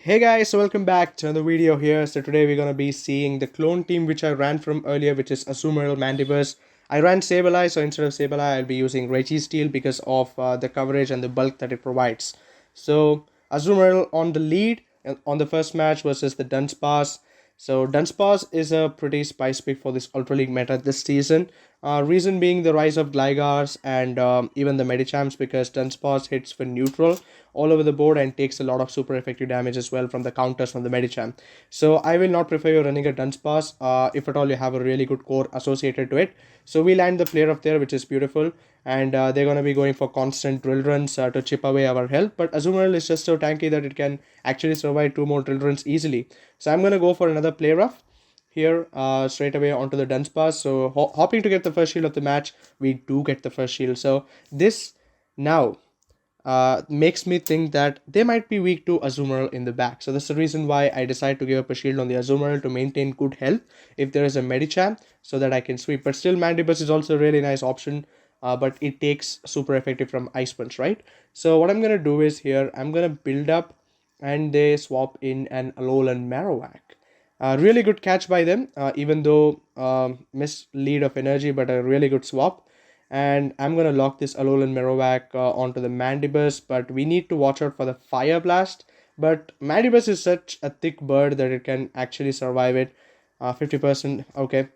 Hey guys, so welcome back to another video here. So today we're gonna be seeing the clone team which I ran from earlier, which is Azumarill, Mandibuzz. I ran Sableye, so instead of Sableye, I'll be using Registeel because of the coverage and the bulk that it provides. So Azumarill on the lead on the first match versus the Dunsparce. So Dunsparce is a pretty spice pick for this Ultra League meta this season. Reason being the rise of Glygars and even the Medichamps, because Dunsparce hits for neutral all over the board and takes a lot of super effective damage as well from the counters from the Medicham. So I will not prefer you running a Dunsparce if at all you have a really good core associated to it. So we land the player up there, which is beautiful, and they're going to be going for constant drill runs to chip away our health. But Azumarill is just so tanky that it can actually survive 2 more drill runs easily. So I'm going to go for another play rough here straight away onto the Dunsparce. So hopping to get the first shield of the match, we do get the first shield. So this now makes me think that they might be weak to Azumarill in the back. So that's the reason why I decided to give up a shield on the Azumarill to maintain good health if there is a Medicham, so that I can sweep. But still, Mandibuzz is also a really nice option, but it takes super effective from Ice Punch, right? So what I'm going to do is here, I'm going to build up and they swap in an Alolan Marowak. Really good catch by them, even though miss lead of energy, but a really good swap. And I'm going to lock this Alolan Marowak onto the Mandibuzz, but we need to watch out for the Fire Blast. But Mandibuzz is such a thick bird that it can actually survive it. 50%, okay.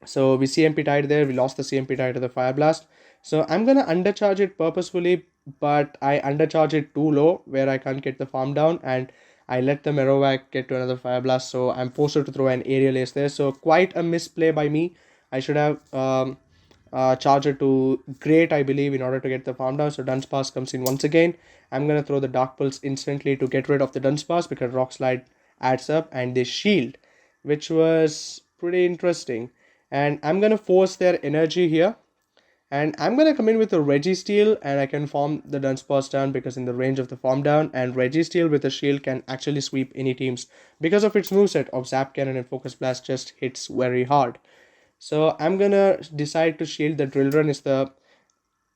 So we CMP tied there, we lost the CMP tie to the Fire Blast. So I'm going to undercharge it purposefully, but I undercharge it too low where I can't get the farm down, and I let the Marowak get to another Fire Blast, so I'm forced to throw an Aerial Ace there. So quite a misplay by me. I should have charged it to Great, I believe, in order to get the farm down. So Dunsparce comes in once again. I'm going to throw the Dark Pulse instantly to get rid of the Dunsparce because Rock Slide adds up, and they shield, which was pretty interesting. And I'm going to force their energy here. And I'm going to come in with a Registeel, and I can farm the Dunsparce down because in the range of the farm down, and Registeel with a shield can actually sweep any teams because of its moveset of Zap Cannon and Focus Blast just hits very hard. So I'm going to decide to shield the Drill Run is the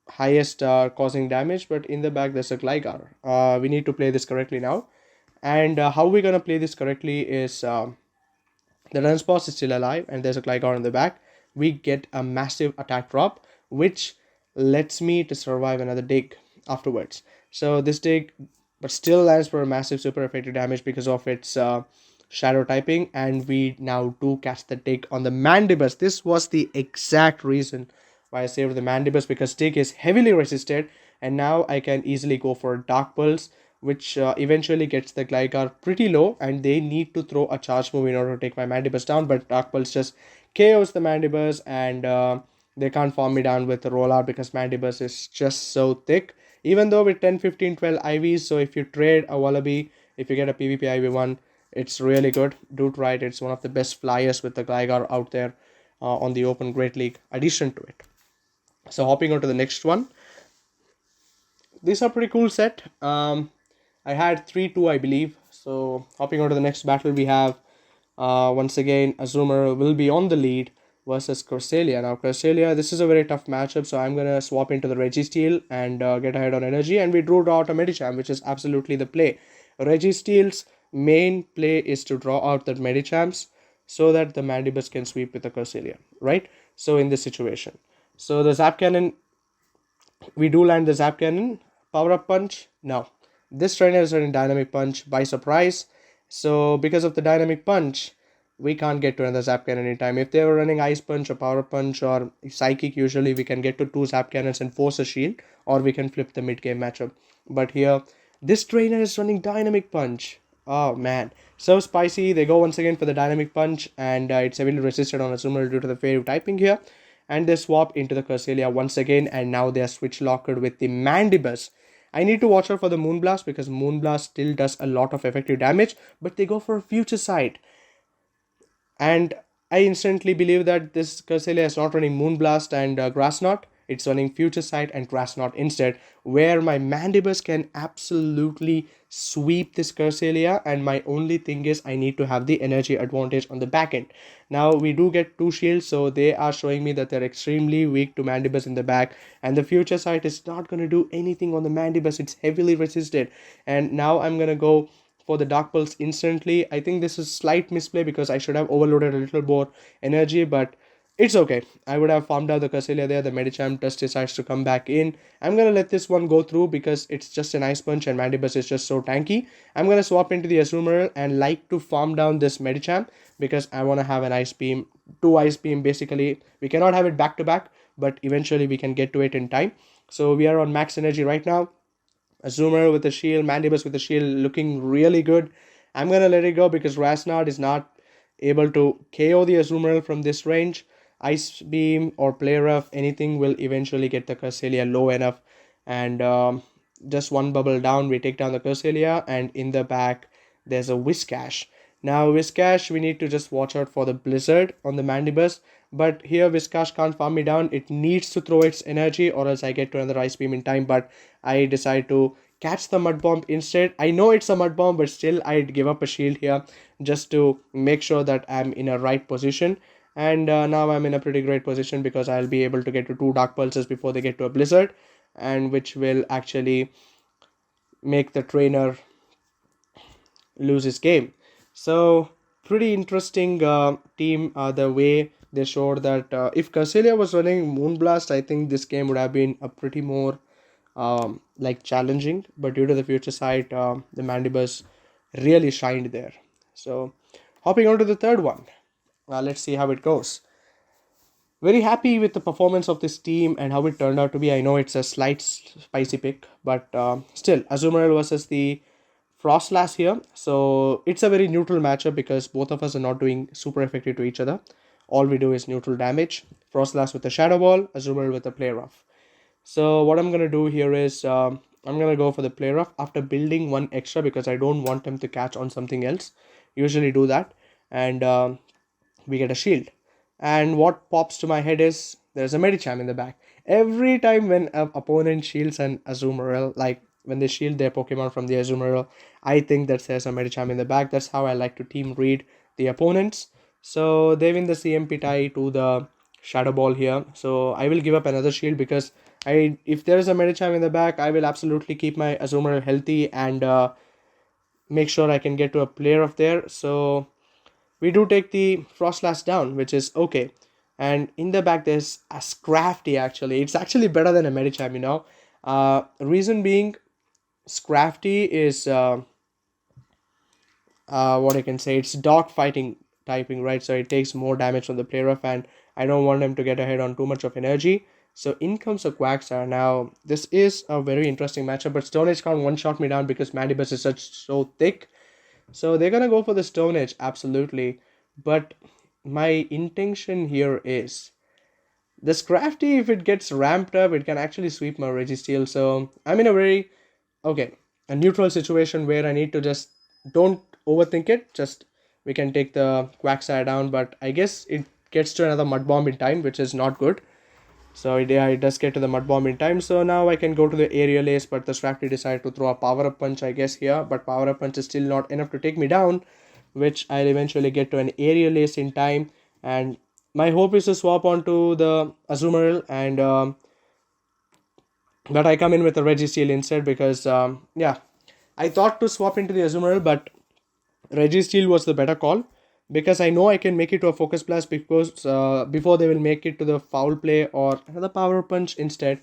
highest causing damage, but in the back there's a Gligar. We need to play this correctly now. And how we're going to play this correctly is the Dunsparce is still alive and there's a Gligar in the back. We get a massive attack drop, which lets me to survive another dig afterwards. So this dig, but still lands for a massive super effective damage because of its shadow typing, and we now do catch the dig on the Mandibuzz. This was the exact reason why I saved the Mandibuzz, because dig is heavily resisted, and now I can easily go for Dark Pulse, which eventually gets the Gligar pretty low, and they need to throw a charge move in order to take my Mandibuzz down, but Dark Pulse just KOs the Mandibuzz, and they can't farm me down with the rollout because Mandibuzz is just so thick. Even though with 10, 15, 12 IVs, so if you trade a Wallaby, if you get a PvP IV1, it's really good. Do try it. It's one of the best flyers with the Gligar out there on the Open Great League addition to it. So hopping on to the next one. These are pretty cool set. I had 3-2, I believe. So hopping on to the next battle, we have once again Azumarill will be on the lead versus Cresselia. Now Cresselia, this is a very tough matchup, so I'm gonna swap into the Registeel and get ahead on energy, and we drew out a Medicham, which is absolutely the play. Registeel's main play is to draw out the Medichams so that the Mandibuzz can sweep with the Cresselia, right? So in this situation, so the Zap Cannon, we do land the Zap Cannon. Power Up Punch, no. This trainer is running Dynamic Punch by surprise, so because of the Dynamic Punch, we can't get to another Zap Cannon in time. If they were running Ice Punch or Power Punch or Psychic, usually we can get to 2 Zap Cannons and force a shield, or we can flip the mid-game matchup. But here, this trainer is running Dynamic Punch. Oh man, so spicy. They go once again for the Dynamic Punch, and it's heavily resisted on Azumarill due to the fairy typing here. And they swap into the Cresselia once again, and now they are switch locked with the Mandibuzz. I need to watch out for the Moonblast because Moonblast still does a lot of effective damage, but they go for a Future Sight. And I instantly believe that this Cresselia is not running Moonblast and Grass Knot. It's running Future Sight and Grass Knot instead, where my Mandibuzz can absolutely sweep this Cresselia, and my only thing is I need to have the energy advantage on the back end. Now we do get 2 shields, so they are showing me that they're extremely weak to Mandibuzz in the back, and the Future Sight is not going to do anything on the Mandibuzz. It's heavily resisted, and now I'm going to go for the Dark Pulse instantly. I think this is slight misplay because I should have overloaded a little more energy, but it's okay. I would have farmed out the Cresselia there. The Medicham just decides to come back in. I'm going to let this one go through because it's just an Ice Punch and Mandibuzz is just so tanky. I'm going to swap into the Azumarill and like to farm down this Medicham because I want to have an Ice Beam, 2 Ice Beam basically. We cannot have it back to back, but eventually we can get to it in time. So we are on max energy right now. Azumarill with the shield, Mandibuzz with the shield looking really good. I'm going to let it go because Rasnard is not able to KO the Azumarill from this range. Ice Beam or Play Rough, anything will eventually get the Cresselia low enough. And just one bubble down, we take down the Cresselia, and in the back, there's a Whiscash. Now, Whiscash, we need to just watch out for the Blizzard on the Mandibuzz. But here, Whiscash can't farm me down. It needs to throw its energy or else I get to another Ice Beam in time. But I decide to catch the Mud Bomb instead. I know it's a Mud Bomb, but still I'd give up a shield here just to make sure that I'm in a right position. And now I'm in a pretty great position because I'll be able to get to 2 Dark Pulses before they get to a Blizzard, and which will actually make the trainer lose his game. So pretty interesting team, the way they showed that if Cresselia was running Moonblast, I think this game would have been a pretty more like challenging, but due to the future sight, the Mandibuzz really shined there. So hopping on to the third one, let's see how it goes. Very happy with the performance of this team and how it turned out to be. I know it's a slight spicy pick, but still, Azumarill versus the Frostlass here. So it's a very neutral matchup because both of us are not doing super effective to each other. All we do is neutral damage. Frostlass with a Shadow Ball, Azumarill with a Play Rough. So what I'm going to do here is I'm going to go for the Play Rough after building one extra because I don't want him to catch on something else. Usually do that. And we get a shield. And what pops to my head is there's a Medicham in the back. Every time when an opponent shields an Azumarill, like when they shield their Pokemon from the Azumarill, I think that there's a Medicham in the back. That's how I like to team read the opponents. So they win the CMP tie to the Shadow Ball here. So I will give up another shield because if there is a Medicham in the back, I will absolutely keep my Azumarill healthy and make sure I can get to a player of there. So we do take the Frostlass down, which is okay. And in the back, there's a Scrafty actually. It's actually better than a Medicham, you know. Reason being, Scrafty is what I can say. It's dog fighting typing, right? So it takes more damage from the player of, and I don't want him to get ahead on too much of energy. So in comes a Quagsire. Now, this is a very interesting matchup, but Stone Edge can't one-shot me down because Mandibuzz is so thick. So they're gonna go for the Stone Edge, absolutely. But my intention here is this Crafty, if it gets ramped up, it can actually sweep my Registeel. So I'm in a very a neutral situation where I need to just don't overthink it. Just we can take the Quagsire down, but I guess it gets to another Mud Bomb in time, which is not good. So yeah, it does get to the Mud Bomb in time. So now I can go to the Aerial Ace, but the Scrafty decided to throw a Power Up Punch, I guess, here. But Power Up Punch is still not enough to take me down, which I'll eventually get to an Aerial Ace in time. And my hope is to swap onto the Azumarill, and but I come in with a Registeel instead because, yeah, I thought to swap into the Azumarill, but Registeel was the better call because I know I can make it to a Focus Blast because before they will make it to the Foul Play or another Power Punch instead.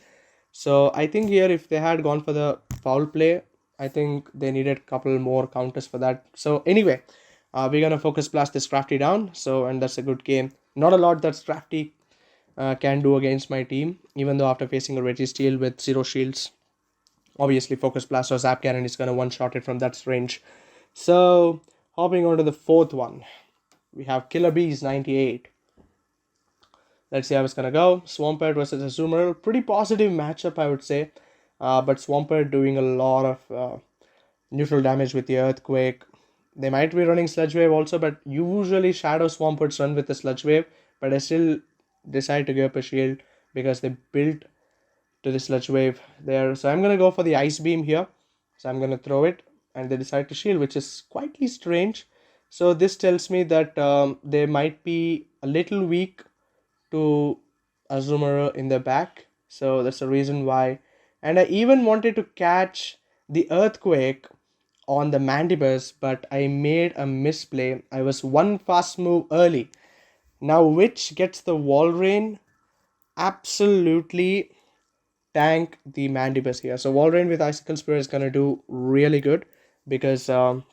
So I think here if they had gone for the Foul Play, I think they needed a couple more counters for that. So anyway, we're gonna Focus Blast this Crafty down. So, and that's a good game. Not a lot that Crafty can do against my team, even though after facing a Registeel with 0 shields, obviously Focus Blast or Zap Cannon is gonna one-shot it from that range. So hopping on to the fourth one, we have Killer Bees 98. Let's see how it's gonna go. Swampert versus Azumarill. Pretty positive matchup, I would say. But Swampert doing a lot of neutral damage with the Earthquake. They might be running Sludge Wave also, but usually Shadow Swamperts run with the Sludge Wave. But I still decide to give up a shield because they built to the Sludge Wave there. So I'm gonna go for the Ice Beam here. So I'm gonna throw it, and they decide to shield, which is quietly strange. So this tells me that they might be a little weak to Azumarill in the back. So that's the reason why. And I even wanted to catch the Earthquake on the Mandibuzz, but I made a misplay. I was one fast move early. Now, which gets the wall rain? Absolutely tank the Mandibuzz here. So, wall rain with Icicle Spear is going to do really good because of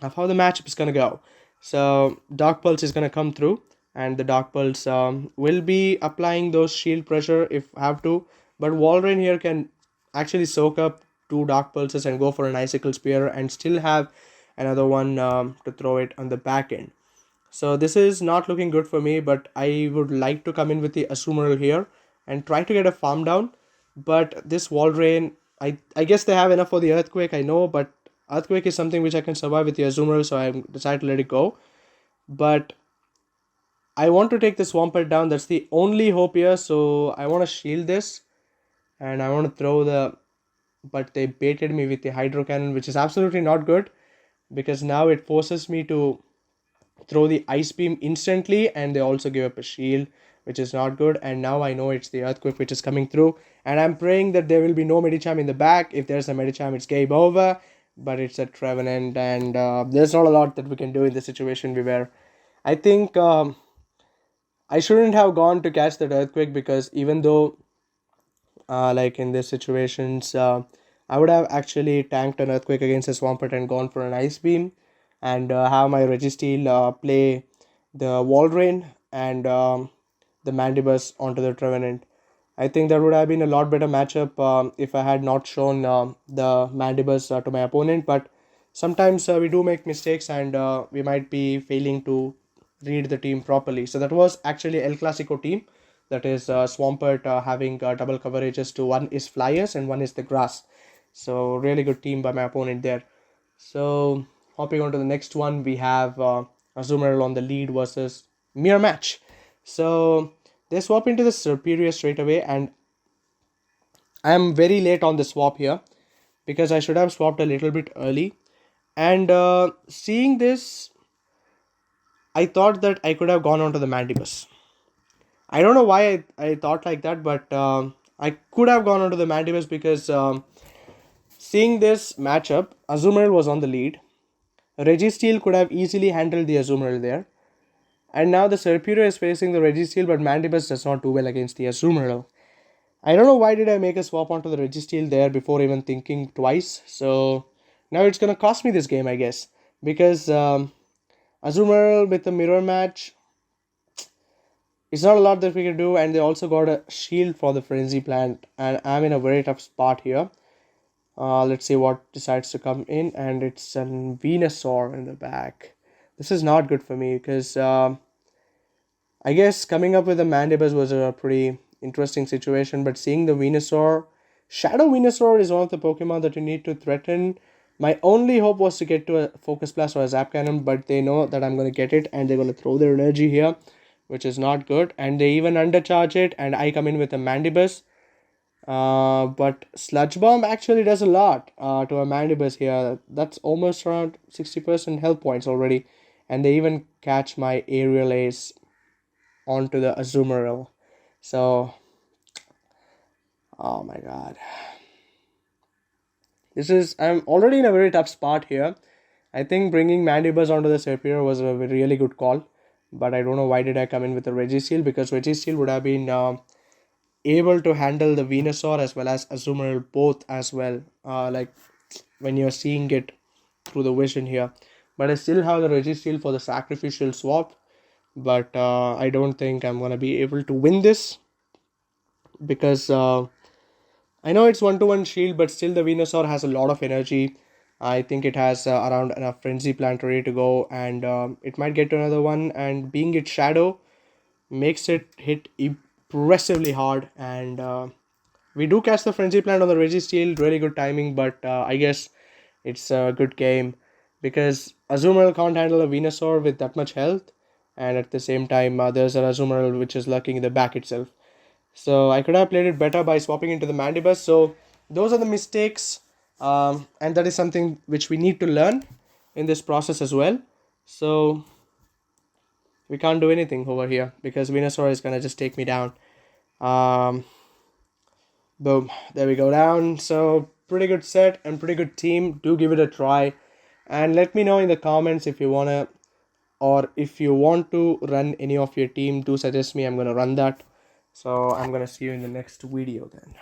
how the matchup is going to go. So, Dark Pulse is going to come through, and the Dark Pulse will be applying those shield pressure if have to. But wall rain here can actually soak up two Dark Pulses and go for an Icicle Spear and still have another one to throw it on the back end. So this is not looking good for me, but I would like to come in with the Azumarill here and try to get a farm down. But this wall rain, I guess they have enough for the Earthquake, I know, but Earthquake is something which I can survive with the Azumarill, so I decided to let it go. But I want to take the Swampert down, that's the only hope here, so I want to shield this. And I want to throw the... But they baited me with the Hydro Cannon, which is absolutely not good. Because now it forces me to throw the ice beam instantly, and they also give up a shield, which is not good. And now I know it's the Earthquake which is coming through, and I'm praying that there will be no Medicham in the back. If there's a Medicham, it's game over, but it's a Trevenant, and there's not a lot that we can do in the situation we were. I think I shouldn't have gone to catch that Earthquake, because even though like in these situations, I would have actually tanked an Earthquake against a Swampert and gone for an Ice Beam, and have my Registeel play the Wall Rain and the Mandibuzz onto the Trevenant. I think that would have been a lot better matchup if I had not shown the Mandibuzz to my opponent. But sometimes we do make mistakes, and we might be failing to read the team properly. So that was actually El Clasico team. That is Swampert having double coverages to one is Flyers and one is the Grass. So really good team by my opponent there. So hopping on to the next one, we have Azumarill on the lead versus Mirror Match. So they swap into the Superior straight away, and I am very late on the swap here because I should have swapped a little bit early. And seeing this, I thought that I could have gone on to the Mandibuzz. I don't know why I thought like that, but I could have gone on to the Mandibuzz because seeing this matchup, Azumarill was on the lead. Registeel could have easily handled the Azumarill there. And now the Serpero is facing the Registeel, but Mandibuzz does not do well against the Azumarill. I don't know why did I make a swap onto the Registeel there before even thinking twice. So now it's going to cost me this game, I guess. Because Azumarill with the mirror match, it's not a lot that we can do. And they also got a shield for the Frenzy Plant. And I'm in a very tough spot here. Let's see what decides to come in. And it's a Venusaur in the back. This is not good for me because I guess coming up with the Mandibuzz was a pretty interesting situation, but seeing the Venusaur, Shadow Venusaur is one of the Pokemon that you need to threaten. My only hope was to get to a Focus Blast or a Zap Cannon, but they know that I'm going to get it and they're going to throw their energy here, which is not good. And they even undercharge it, and I come in with a Mandibuzz. But Sludge Bomb actually does a lot to a Mandibuzz here. That's almost around 60% health points already. And they even catch my Aerial Ace onto the Azumarill. So, oh my god. I'm already in a very tough spot here. I think bringing Mandibuzz onto the Serpero was a really good call. But I don't know why did I come in with the Registeel, because Registeel would have been able to handle the Venusaur as well as Azumarill both as well. Like when you're seeing it through the vision here. But I still have the Registeel for the sacrificial swap. But I don't think I'm going to be able to win this. Because I know it's 1-to-1 shield, but still the Venusaur has a lot of energy. I think it has around enough Frenzy Plant ready to go. And it might get to another one. And being its Shadow makes it hit impressively hard. And we do catch the Frenzy Plant on the Registeel. Really good timing, but I guess it's a good game. Because Azumarill can't handle a Venusaur with that much health. And at the same time, there's an Azumarill which is lurking in the back itself. So I could have played it better by swapping into the Mandibuzz. So those are the mistakes. And that is something which we need to learn in this process as well. So we can't do anything over here because Venusaur is going to just take me down. Boom. There we go down. So pretty good set and pretty good team. Do give it a try. And let me know in the comments if you wanna, or if you want to run any of your team, do suggest me. I'm gonna run that. So I'm gonna see you in the next video then.